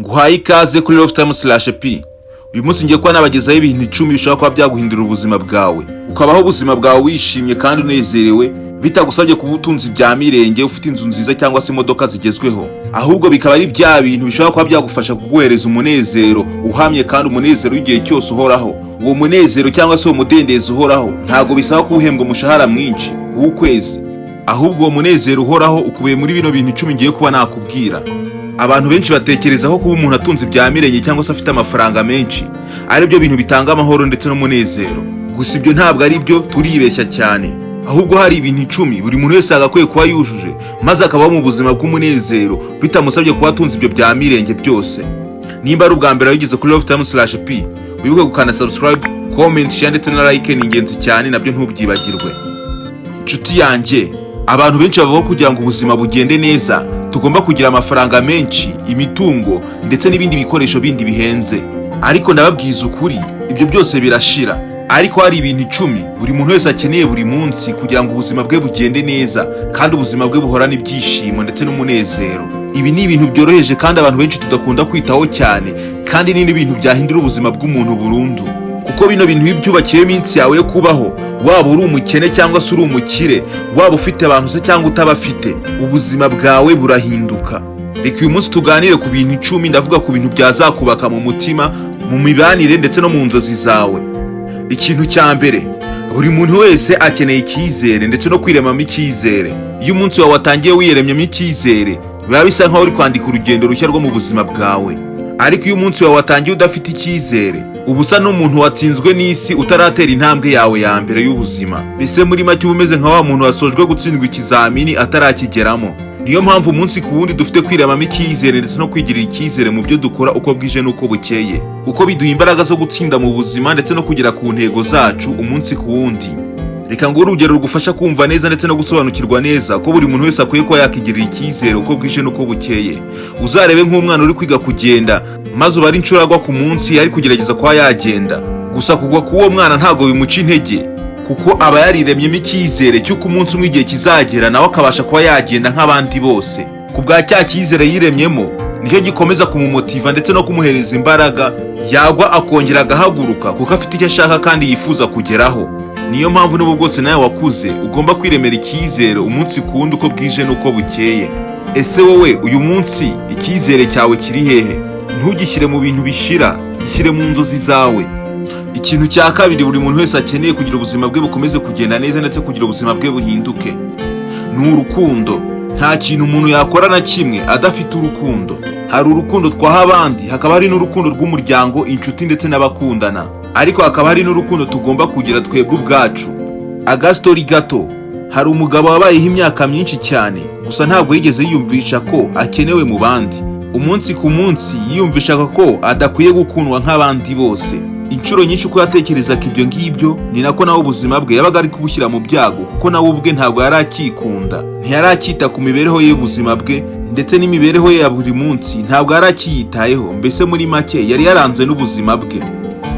Nguhaye ikaze kuri Lovetime-P. Uyu munsi ngiye kuba nabagezaho ibintu 10 bishobora kuba byaguhindurira ubuzima bwawe. Ukabaho ubuzima bwawe wishimye kandi unezerewe, bitagusabye kubutunze Ibyamirenge, ufite inzu nziza cyangwa se imodoka zigezweho. Ahubwo bikaba ari bya bintu bishobora kuba byagufasha kuguhereza umunezero uhamye kandi umunezero w'igihe cyose uhoraho. Uwo munezero cyangwa se uwo mudendezo uhoraho ntago bisaba kubuhembwa umushahara mwinshi w'ukwezi. Ahubwo uwo munezero uhoraho ukubiye muri bino bintu 10 ngiye kuba nakubwira. Abantu benshi batekerezaho kuba umuntu atunze Ibyamirenge cyangwa se afite amafaranga menshi ari byo bintu bitanga amahoro ndetse n'umunezero. Gusa ibyo ntabwo ari byo, turibeshya cyane. Ahubwo hari ibintu 10 buri muntu wese agakwiye kuba yujuje, maze akabaho mu buzima bw'umunezero bitamusabye kuba atunze ibyo Byamirenge byose. Nimba ari ubwa mbere wigeze kuri Lovetime-P, wibuke gukanda subscribe, comment, share ndetse na like, ni ingenzi cyane, nabyo ntubyibagirwe. Inshuti yanjye, abantu benshi bavuga kugira ngo ubuzima bugende neza tugomba kugira amafaranga menshi, imitungo ndetse n'ibindi bikoresho bindi bihenze. Ariko ndababwiza ukuri, ibyo byose birashira. Ariko hari ibintu 10 buri muntu wese akeneye buri munsi kugira ngo ubuzima bwe bugende neza kandi ubuzima bwe buhorane ibyishimo ndetse n'umunezero. Ibi ni ibintu byoroheje kandi abantu benshi tudakunda kwitaho cyane, kandi ni ibintu byahindura ubuzima bw'umuntu burundu. Kuko bino bintu bibyubakiye iminsi yawe yo kubaho, waba uri umukene cyangwa se uri umukire, waba ufite abantu se cyangwa utabafite, ubuzima bwawe burahinduka. Reka uyu munsi tuganire ku bintu 10, ndavuga ku bintu byazakubaka mu mutima, mu mibanire ndetse no mu nzozi zawe. Ikintu cya mbere, buri muntu wese akeneye icyizere ndetse no kwiremamo icyizere. Iyo umunsi wawe watangiye wiyeremyemo icyizere, biba bisa nkaho uri kwandika urugendo rushya rwo mu buzima bwawe. Ariko iyo umunsi wawe watangiye udafite icyizere, uba usa n'umuntu watsinzwe n'isi utaratera intambwe yawe ya mbere y'ubuzima. Mbese muri make uba umeze nka wa muntu wasojwe gutsindwa ikizamini atarakigeramo. Niyo mpamvu umunsi ku wundi dufite kwiremamo icyizere ndetse no kwigirira icyizere mu byo dukora uko bwije n'uko bukeye, kuko biduha imbaraga zo gutsinda mu buzima ndetse no kugera ku ntego zacu umunsi ku wundi. Reka ngo urugero rugufasha kumva neza ndetse no gusobanukirwa neza ko buri muntu wese akwiye kuba yakigirira icyizere uko bwije n'uko bukeye. Uzarebe nk'umwana uri kwiga kugenda, maze ubara inshuro agwa ku munsi ari kugerageza kuba yagenda. Gusa kugwa k'uwo mwana ntago bimuca intege, kuko aba yariremyemo icyizere cy'uko umunsi umwe igihe kizagera nawe akabasha kuba yagenda nk'abandi bose. Ku bwa cya cyizere yiremyemo, nicyo gikomeza kumumotiva ndetse no kumuhereza imbaraga, yagwa akongera agahaguruka kuko afite icyo ashaka kandi yifuza kugeraho. Niyo mpamvu n'ubu bwose nawe wakuze ugomba kwiremera icyizere umunsi ku wundi uko bwije n'uko bukeye. Ese wowe uyu munsi icyizere cyawe kiri hehe? Ntugishyire mu bintu bishira, gishyire mu nzozi zawe. Ikintu cya kabiri buri muntu wese akeneye kugira ubuzima bwe bukomeze kugenda neza ndetse kugira ubuzima bwe buhinduke, ni urukundo. Nta kintu umuntu yakora na kimwe adafite urukundo. Hari urukundo twaha abandi, hakaba hari n'urukundo rw'umuryango, inshuti ndetse n'abakundana. Ariko hakaba hari n'urukundo tugomba kugira twebwe ubwacu. Agastori gato, hari umugabo wabayeho imyaka myinshi cyane, gusa ntabwo yigeze yiyumvisha ko akenewe mu bandi. Umunsi ku munsi yiyumvishaga ko adakwiye gukundwa nk'abandi bose. Inshuro nyinshi uko yatekerezaga ibyo ngibyo, ni nako nawe ubuzima bwe yabaga ari kubushyira mu byago, kuko nawe ubwe ntabwo yari akikunda, ntiyari akita ku mibereho ye y'ubuzima bwe ndetse n'imibereho ye ya buri munsi ntabwo yari akiyitayeho. Mbese muri make yari yaranzwe n'ubuzima bwe.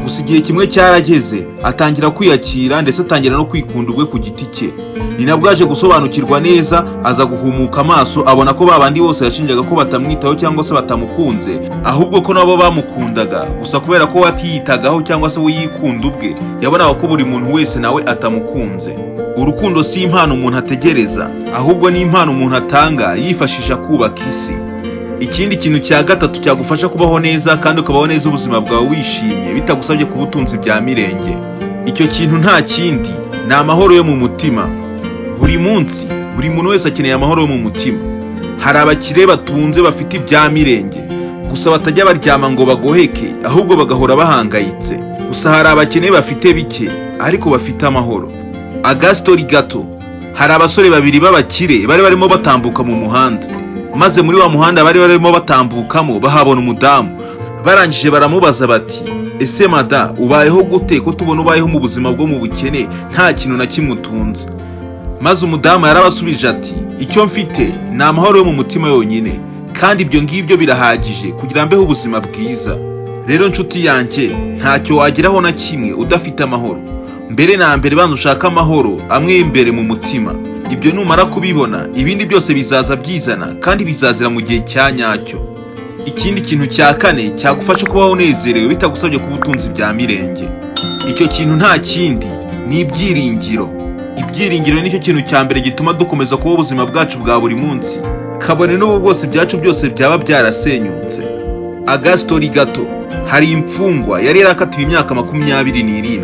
Gusa igihe kimwe cyarageze, atangira kwiyakira ndetse atangira no kwikunda ubwe ku giti cye. Ni nabwo yaje gusobanukirwa neza, aza guhumuka amaso, abona ko babandi bose yashinjaga ko batamwitaho cyangwa se batamukunze, ahubwo ko nabo bamukundaga. Gusa kubera ko watiyitagaho cyangwa se we yikunda ubwe, yabonaga ko buri muntu wese nawe atamukunze. Urukundo si impano umuntu ategereza, ahubwo ni impano umuntu atanga yifashisha kubaka isi. Ikindi kintu cya gatatu cyagufasha kubaho neza kandi ukabaho neza ubuzima bwawe wishimye bitagusabye kubutunze Ibyamirenge, icyo kintu nta kindi, ni amahoro yo mu mutima. Buri munsi buri muntu wese akeneye amahoro yo mu mutima. Hari abakire batunze bafite Ibyamirenge, gusa batajya baryama ngo bagoheke, ahubwo bagahora bahangayitse. Gusa hari abakene bafite bike ariko bafite amahoro. Agastori gato, hari abasore babiri b'abakire bari barimo batambuka mu muhanda, maze muri wa muhanda bari barimo batambukamo bahabona umudamu. Barangije baramubaza bati, ese mada, ubayeho gute ko tubona ubayeho mu buzima bwo mu bukene nta kintu na kimwe utunze? Maze umudamu yarabasubije ati, icyo mfite ni amahoro yo mu mutima yonyine, kandi ibyo ngibyo birahagije kugira mbeho ubuzima bwiza. Rero nshuti yanjye, ntacyo wageraho na kimwe udafite amahoro. Mbere na mbere banza ushaka amahoro amwe imbere mu mutima. Ibyo numara kubibona, ibindi byose bizaza byizana kandi bizazira mu gihe cya nyacyo. Ikindi kintu cya kane cyagufasha kubaho unezerewe bitagusabye kubutunze ibyamirenge. Icyo kintu nta kindi ni ibyiringiro. Ibyiringiro nicyo kintu cya mbere gituma dukomeza kubaho ubuzima bwacu bwa buri munsi, kabone n'ubu bwose byacu byose byaba byarasenyutse. Agastori gato, hari imfungwa yari yarakatiwe imyaka 27.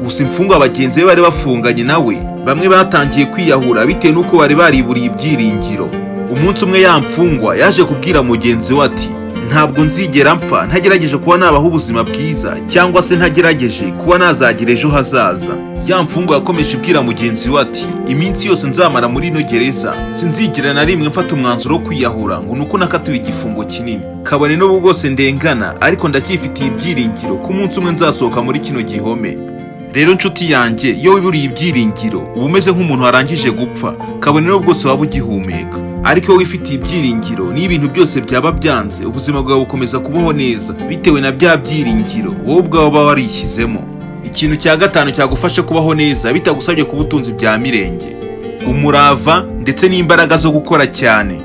Gusa imfungwa bagenzi be bari bafunganye nawe bamwe batangiye kwiyahura bitewe n'uko bari bariburiye ibyiringiro. Umunsi umwe ya mfungwa yaje kubwira mugenzi we ati, ntabwo nzigera mpfa ntagerageje kuba nabaho ubuzima bwiza, cyangwa se ntagerageje kuba nazagira ejo hazaza. Ya mfungwa yakomeje ibwira mugenzi we ati, iminsi yose nzamara muri ino gereza sinzigera na rimwe mfata umwanzuro wo kwiyahura ngo nuko nakatiwe igifungo kinini, kabone n'ubu bwose ndengana, ariko ndacyifitiye ibyiringiro ko umunsi umwe nzasohoka muri kino gihome. Rero nshuti yanjye, iyo wiburiye ibyiringiro uba umeze nk'umuntu warangije gupfa, kabone n'ubu bwose waba ugihumeka. Ariko iyo wifitiye ibyiringiro n'ibintu byose byaba byanze, ubuzima bwawe bukomeza kubaho neza bitewe na bya byiringiro wowe ubwawe uba warishyizemo. Ikintu cya gatanu cyagufasha kubaho neza bitagusabye kubutunze ibyamirenge: umurava ndetse n'imbaraga zo gukora cyane.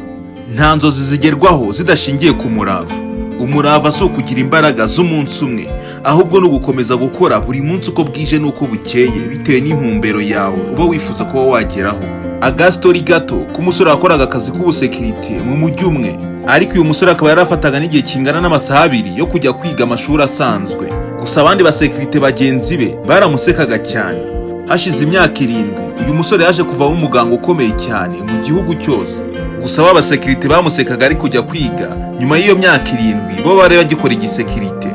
Nta nzozi zigerwaho zidashingiye ku murava. Umurava si ukugira imbaraga z'umunsi umwe, ahubwo ni ugukomeza gukora buri munsi uko bwije n'uko bukeye bitewe n'intumbero yawe uba wifuza kuba wageraho. Agastori gato k'umusore wakoraga akazi k'ubusekirite mu mujyi umwe, ariko uyu musore akaba yarafataga n'igihe kingana n'amasaha 2 yo kujya kwiga amashuri asanzwe. Gusa abandi basekirite bagenzi be baramusekaga cyane. Hashize imyaka 7 uyu musore yaje kuvamo umuganga ukomeye cyane mu gihugu cyose. Gusa aba basekirite bamusekaga ari kujya kwiga, nyuma y'iyo myaka 7 bo bari bagikora igisekirite.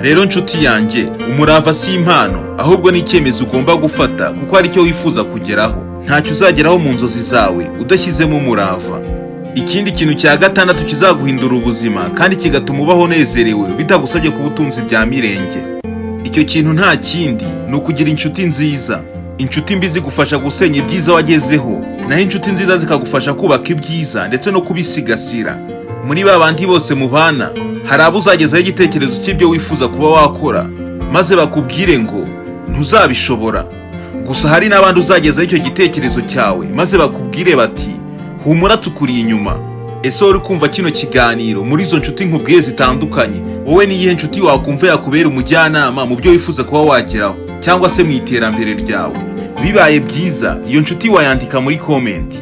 Rero nshuti yanjye, umurava si impano, ahubwo ni icyemezo ugomba gufata kuko ari cyo wifuza kugeraho. Ntacyo uzageraho mu nzozi zawe udashyizemo umurava. Ikindi kintu cya gatandatu kizaguhindura ubuzima kandi kigatuma ubaho unezerewe bitagusabye kubutunze ibyamirenge. Icyo kintu nta kindi ni ukugira inshuti nziza. Inshuti mbi zigufasha gusenya ibyiza wagezeho, naho inshuti nziza zikagufasha kubaka ibyiza ndetse no kubisigasira. Muri babandi bose mubana, hari abo uzagezaho igitekerezo cy'ibyo wifuza kuba wakora, maze bakubwire ngo ntuzabishobora. Gusa hari n'abandi uzagezaho icyo gitekerezo cyawe maze bakubwire bati, humura tukuri inyuma. Ese uri kumva kino kiganiro muri izo nshuti nkubwiye zitandukanye, wowe ni iyihe nshuti wakumva yakubera umujyanama mu byo wifuza kuba wageraho cyangwa se mu iterambere ryawe? Bibaye byiza, iyo nshuti wayandika muri comment.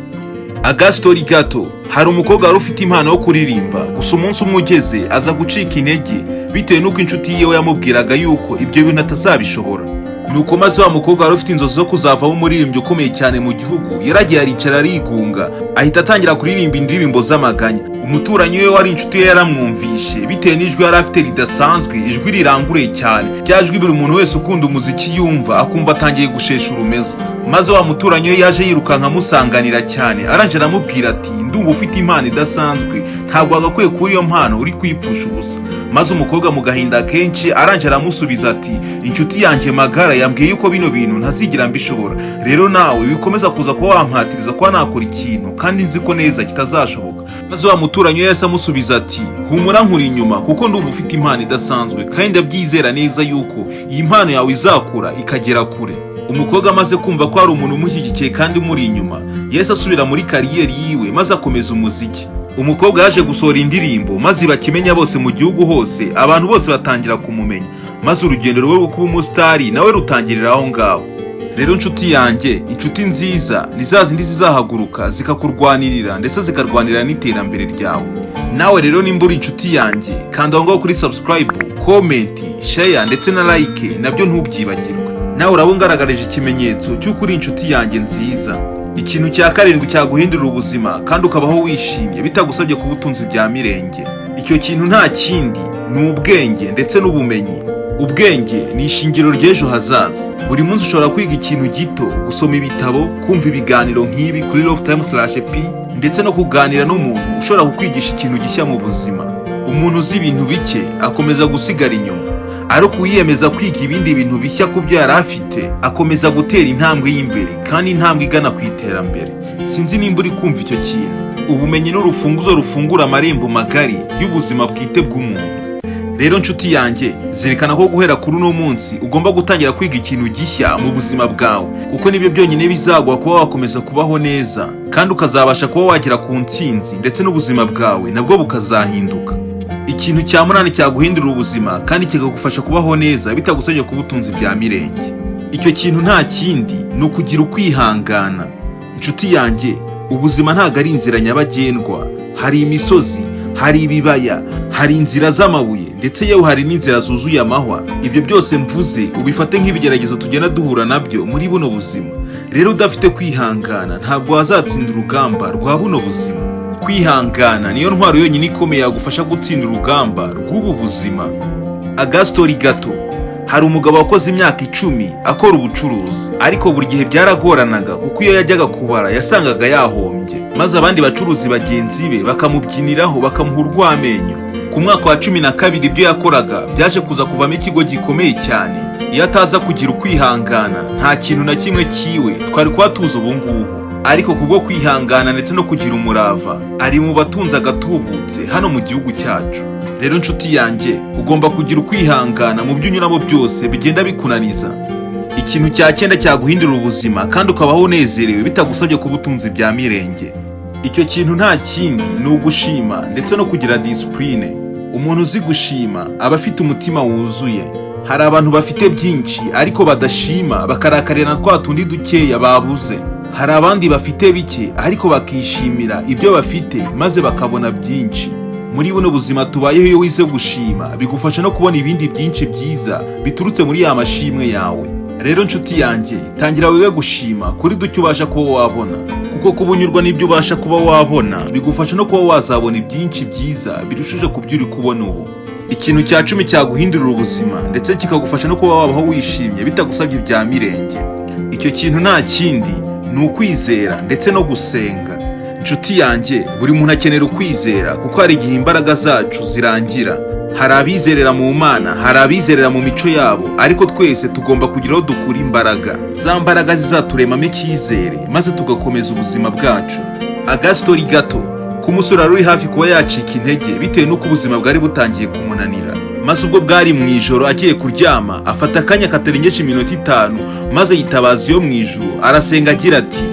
Agastori gato, hari umukobwa wari ufite impano yo kuririmba, gusa umunsi umwe ugeze aza gucika intege bitewe n'uko inshuti yewe yamubwiraga yuko ibyo bintu atazabishobora. Nuko maze wa mukobwa wari ufite inzozi zo kuzavamo umuririmbyi ukomeye cyane mu gihugu yaragiye aricara arigunga, ahita atangira kuririmba indirimbo z'amaganya. Umuturanyi we wari inshuti ye yaramwumvishe bitewe n'ijwi yari afite ridasanzwe, ijwi riranguruye cyane, rya jwi buri muntu wese ukunda umuziki yumva akumva atangiye gushesha urumeza. Maze wa muturanyi we yaje yirukanka amusanganira cyane, aranje aramubwira ati, ndumva ufite impano idasanzwe, ntabwo wagakwiye kuri iyo mpano uri kwipfusha ubusa. Maze umukobwa mu gahinda kenshi aranje aramusubiza ati, inshuti yanjye magara yambwiye yuko bino bintu ntazigira mbishobora, rero nawe bikomeza kuza kuba wampatiriza kuba nakora ikintu kandi nzi ko neza kitazashoboka. Maze wa muturanyi yese amusubiza ati, humura nkuri inyuma kuko ndumva ufite impano idasanzwe kandi ndabyizera neza yuko iyi mpano yawe izakura ikagera kure. Umukobwa amaze kumva ko hari umuntu umushyigikiye kandi muri inyuma, yese asubira muri kariyeri yiwe maze akomeza umuziki. Umukobwa yaje gusohora indirimbo maze bakimenya bose mu gihugu hose, abantu bose batangira kumumenya, maze urugendo rwe rwo kuba umusitari nawe rutangirira aho ngaho. Rero nshuti yanjye, inshuti nziza ni za zindi zizahaguruka zikakurwanirira ndetse zikarwanira n'iterambere ryawe. Nawe rero nimba uri inshuti yanjye, kanda aho ngaho kuri subscribe, comment, share ndetse na like, nabyo ntubyibagirwe. Nawe uraba ungaragarije ikimenyetso cy'uko uri inshuti yanjye nziza. Ikintu cya 7 cyaguhindurira ubuzima kandi ukabaho wishimye bitagusabye kubutunze ibyamirenge. Icyo kintu nta kindi ni ubwenge ndetse n'ubumenyi. Ubwenge ni ishingiro ry'ejo hazaza. Buri munsi ushobora kwiga ikintu gito, gusoma ibitabo, kumva ibiganiro nk'ibi kuri Lovetime-P ndetse no kuganira n'umuntu ushobora kukwigisha ikintu gishya mu buzima. Umuntu uzi ibintu bike akomeza gusigara inyuma, ariko uyiyemeza kwiga ibindi bintu bishya ku byo yari afite akomeza gutera intambwe y'imbere kandi intambwe igana ku iterambere. Sinzi nimba uri kumva icyo kintu. Ubumenyi n'urufunguzo rufungura amarembo magari y'ubuzima bwite bw'umuntu. Rero nshuti yanjye, zirikana ko guhera kuri uno munsi ugomba gutangira kwiga ikintu gishya mu buzima bwawe, kuko nibyo byonyine bizaguha kuba wakomeza kubaho neza kandi ukazabasha kuba wagera ku ntsinzi ndetse n'ubuzima bwawe nabwo bukazahinduka. Ikintu cya munani cyaguhindurira ubuzima kandi kikagufasha kubaho neza bitagusabye kubutunze ibyamirenge. Icyo kintu nta kindi ni ukugira ukwihangana. Inshuti yanjye, ubuzima ntabwo ari inzira nyabagendwa. Hari imisozi, hari ibibaya, hari inzira z'amabuye, ndetse yewe hari n'inzira zuzuye amahwa. Ibyo byose mvuze ubifate nk'ibigeragezo tugenda duhura nabyo muri buno buzima. Rero udafite kwihangana ntabwo wazatsinda urugamba rwa buno buzima. Kwihangana niyo ntwaro yonyine ikomeye yagufasha gutsinda urugamba rw'ubu buzima. Agastori gato. Hari umugabo wakoze imyaka 10 akora ubucuruzi, ariko buri gihe byaragoranaga kuko iyo yajyaga kubara yasangaga yahombye, maze abandi bacuruzi bagenzi be bakamubyiniraho bakamuha urw'amenyo. Ku mwaka wa 12 ibyo yakoraga byaje kuza kuvamo ikigo gikomeye cyane. Iyo ataza kugira ukwihangana nta kintu na kimwe kiwe twari kuba tuzi ubu ngubu, ariko kubwo kwihangana ndetse no kugira umurava ari mu batunzi agatubutse hano mu gihugu cyacu. Rero nshuti yanjye, ugomba kugira ukwihangana mu byo unyuramo byose bigenda bikunaniza. Ikintu cya 9 cyaguhindurira ubuzima kandi ukabaho unezerewe bitagusabye kubutunze ibyamirenge. Icyo kintu nta kindi ni ugushima ndetse no kugira discipline. Umuntu uzi gushima aba afite umutima wuzuye. Hari abantu bafite byinshi ariko badashima, bakarakarira na twa tundi dukeya babuze. Hari abandi bafite bike ariko bakishimira ibyo bafite maze bakabona byinshi. Muri buno buzima tubayeho, iyo wize gushima bigufasha no kubona ibindi byinshi byiza biturutse muri ya mashimwe yawe. Rero nshuti yanjye, tangira wewe gushima kuri duke ubasha kuba wabona, kuko kubunyurwa n'ibyo ubasha kuba wabona bigufasha no kuba wazabona ibyinshi byiza birushije ku byo uri kubona ubu. Ikintu cya 10 cyaguhindurira ubuzima ndetse kikagufasha no kuba wabaho wishimye bitagusabye ibyamirenge. Icyo kintu nta kindi ni ukwizera ndetse no gusenga. Inshuti yanjye, buri muntu akenera ukwizera kuko hari igihe imbaraga zacu zirangira. Hari abizerera mu Mana, hari abizerera mu mico yabo, ariko twese tugomba kugira aho dukura imbaraga. Za mbaraga zizaturemamo icyizere maze tugakomeza ubuzima bwacu. Agastori gato. Ku musore uri hafi kuba yacika intege bitewe n'uko ubuzima bwari butangiye kumunanira, maze ubwo bwari mu ijoro agiye kuryama afata akanya katarengeje iminota 5 maze yitabaza iyo mu ijuru arasenga agira ati: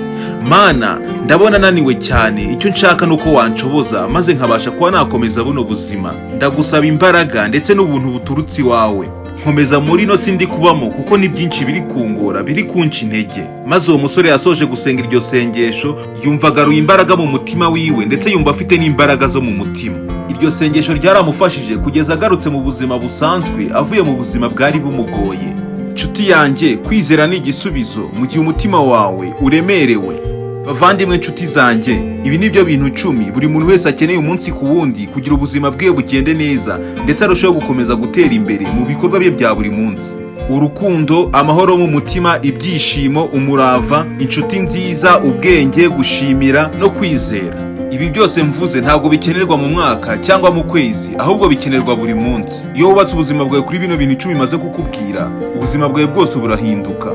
Mana, ndabona naniwe cyane, icyo nshaka nuko wanshoboza maze nkabasha kuba nakomeza buno buzima. Ndagusaba imbaraga ndetse n'ubuntu buturutse iwawe. Nkomeza muri no sindi kubamo kuko ni byinshi biri kungora, biri kunca intege. Maze uwo musore yasoje gusenga iryo sengesho yumva garuye imbaraga mu mutima wiwe ndetse yumva afite n'imbaraga zo mu mutima. Iryo sengesho ryaramufashije kugeza agarutse mu buzima busanzwe avuye mu buzima bwari bumugoye. Nshuti yanjye, kwizera ni igisubizo mu gihe umutima wawe uremerewe. Bavandimwe nshuti zanjye, ibi nibyo bintu 10 buri muntu wese akeneye umunsi ku wundi kugira ubuzima bwe bugende neza ndetse arusheho gukomeza gutera imbere mu bikorwa bye bya buri munsi. Urukundo, amahoro mu mutima, ibyishimo, umurava, inshuti nziza, ubwenge, gushimira no kwizera. Ibi byose mvuze ntabwo bikenerwa mu mwaka cyangwa mu kwezi, ahubwo bikenerwa buri munsi. Iyo wubatse ubuzima bwawe kuri bino bintu 10 maze kukubwira, ubuzima bwawe bwose burahinduka.